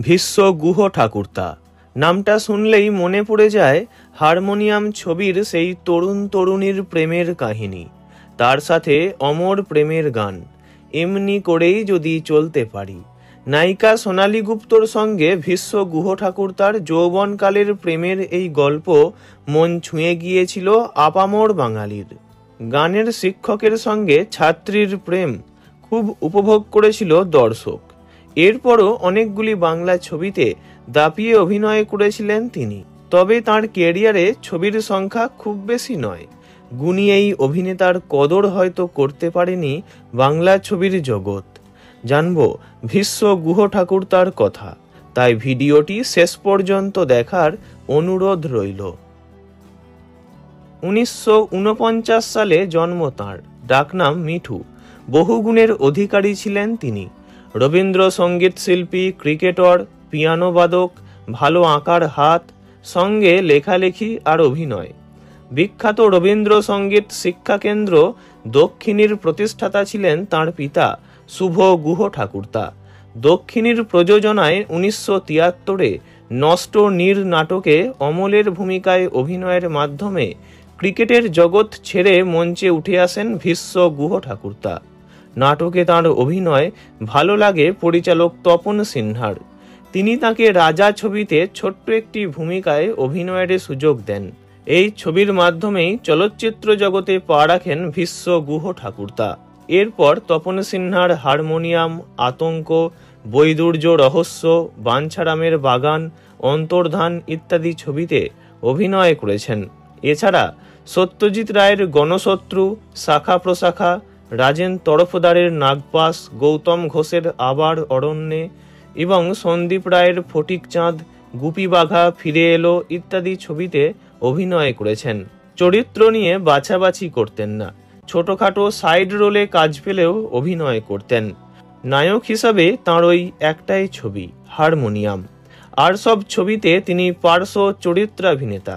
ভীষ্ম গুহ ঠাকুরতা নামটা শুনলেই মনে পড়ে যায় হারমোনিয়াম ছবির সেই তরুণ তরুণীর প্রেমের কাহিনী, তার সাথে অমর প্রেমের গান। এমনি করেই যদি চলতে পারি। নায়িকা সোনালী গুপ্তর সঙ্গে ভীষ্ম গুহ ঠাকুরতার যৌবনকালের প্রেমের এই গল্প মন ছুঁয়ে গিয়েছিল আপামর বাঙালির। গানের শিক্ষকের সঙ্গে ছাত্রীর প্রেম খুব উপভোগ করেছিল দর্শক। এরপরও অনেকগুলি বাংলা ছবিতে দাপিয়ে অভিনয় করেছিলেন তিনি। তবে তাঁর ক্যারিয়ারে ছবির সংখ্যা খুব বেশি নয়। গুণী এই অভিনেতার কদর হয়তো করতে পারেনি বাংলা ছবির জগৎ। জানব ভীষ্ম গুহ ঠাকুরতার কথা, তাই ভিডিওটি শেষ পর্যন্ত দেখার অনুরোধ রইল। 1949 সালে জন্ম তাঁর। ডাকনাম মিঠু। বহুগুণের অধিকারী ছিলেন তিনি। রবীন্দ্রসঙ্গীত শিল্পী, ক্রিকেটর, পিয়ানো বাদক, ভালো আঁকার হাত, সঙ্গে লেখালেখি আর অভিনয়। বিখ্যাত রবীন্দ্রসঙ্গীত শিক্ষা কেন্দ্র দক্ষিণীর প্রতিষ্ঠাতা ছিলেন তাঁর পিতা শুভ গুহ ঠাকুরতা। দক্ষিণীর প্রযোজনায় 1973-এ নষ্ট নীর নাটকে অমলের ভূমিকায় অভিনয়ের মাধ্যমে ক্রিকেটের জগৎ ছেড়ে মঞ্চে উঠে আসেন ভীষ্ম গুহ ঠাকুরতা। নাটকে তাঁর অভিনয় ভালো লাগে পরিচালক তপন সিনহার। তিনি তাকে রাজা ছবিতে ছোট্ট একটি ভূমিকায় অভিনয়ের সুযোগ দেন। এই ছবির মাধ্যমেই চলচ্চিত্র জগতে পা রাখেন ভীষ্ম গুহ ঠাকুরতা। এরপর তপন সিনহার হারমোনিয়াম, আতঙ্ক, বৈদুর্য রহস্য, বাঞ্ছারামের বাগান, অন্তর্ধান ইত্যাদি ছবিতে অভিনয় করেছেন। এছাড়া সত্যজিৎ রায়ের গণশত্রু, শাখা প্রশাখা, রাজেন তরফদারের নাগপাশ, গৌতম ঘোষের আবার অরণ্যে এবং সন্দীপ রায়ের ফটিক চাঁদ, গুপি বাঘা ফিরে এলো ইত্যাদি ছবিতে অভিনয় করেছেন। চরিত্র নিয়ে বাছাবাছি করতেন না। ছোটখাটো সাইড রোলে কাজ পেলেও অভিনয় করতেন। নায়ক হিসাবে তাঁর ওই একটাই ছবি হারমোনিয়াম, আর সব ছবিতে তিনি পার্শ্ব চরিত্রাভিনেতা।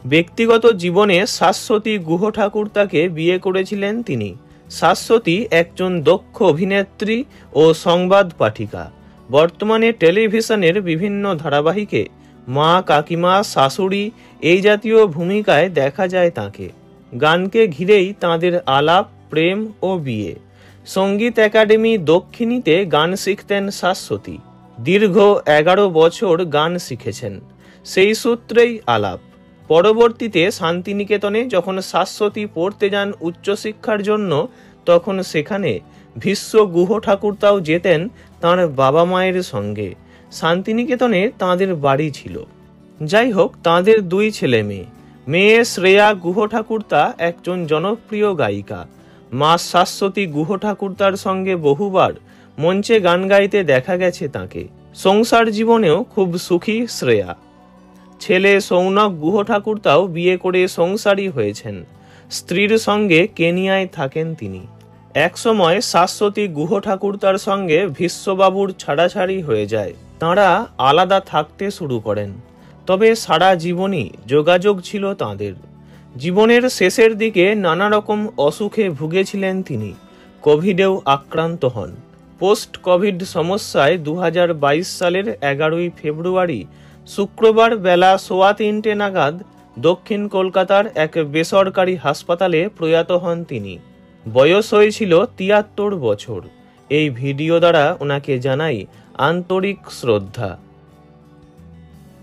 ব্যক্তিগত জীবনে শাশ্বতী গুহ ঠাকুরতাকে বিয়ে করেছিলেন তিনি। শাশ্বতী একজন দক্ষ অভিনেত্রী ও সংবাদ পাঠিকা। বর্তমানে টেলিভিশনের বিভিন্ন ধারাবাহিকে মা, কাকিমা, শাশুড়ি এই জাতীয় ভূমিকায় দেখা যায় তাঁকে। গানকে ঘিরেই তাঁদের আলাপ, প্রেম ও বিয়ে। সঙ্গীত একাডেমি দক্ষিণীতে গান শিখতেন শাশ্বতী। দীর্ঘ 11 বছর গান শিখেছেন। সেই সূত্রেই আলাপ। পরবর্তীতে শান্তিনিকেতনে যখন শাশ্বতী পড়তে যান উচ্চশিক্ষার জন্য, তখন সেখানে ভীষ্ম গুহ ঠাকুরতাও যেতেন তাঁর বাবা মায়ের সঙ্গে। শান্তিনিকেতনে তাঁদের বাড়ি ছিল। যাই হোক, তাঁদের 2 ছেলে মেয়ে। মেয়ে শ্রেয়া গুহ ঠাকুরতা একজন জনপ্রিয় গায়িকা। মা শাশ্বতী গুহ ঠাকুরতার সঙ্গে বহুবার মঞ্চে গান গাইতে দেখা গেছে তাঁকে। সংসার জীবনেও খুব সুখী শ্রেয়া। ছেলে সৌনক গুহ ঠাকুরতাও বিয়ে করে সংসারী হয়েছেন। স্ত্রীর সঙ্গে কেনিয়ায় থাকেন তিনি। একসময় শাশ্বতী গুহ ঠাকুরতার সঙ্গে ভীষ্মবাবুর ছাড়াছাড়ি হয়ে যায়। তাঁরা আলাদা থাকতে শুরু করেন। তবে সারা জীবনই যোগাযোগ ছিল তাঁদের। জীবনের শেষের দিকে নানা রকম অসুখে ভুগেছিলেন তিনি। কোভিডেও আক্রান্ত হন। পোস্ট কোভিড সমস্যায় 2022 সালের 11ই ফেব্রুয়ারি শুক্রবার বেলা 3:15 নাগাদ দক্ষিণ কলকাতার এক বেসরকারি হাসপাতালে প্রয়াত হন তিনি। বয়স হয়েছিল 73 বছর। এই ভিডিও দ্বারা ওনাকে জানাই আন্তরিক শ্রদ্ধা।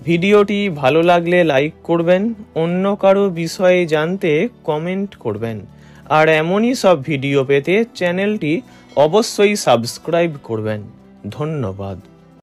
ভিডিওটি ভালো লাগলে লাইক করবেন, অন্য কারো বিষয়ে জানতে কমেন্ট করবেন, আর এমনই সব ভিডিও পেতে চ্যানেলটি অবশ্যই সাবস্ক্রাইব করবেন। ধন্যবাদ।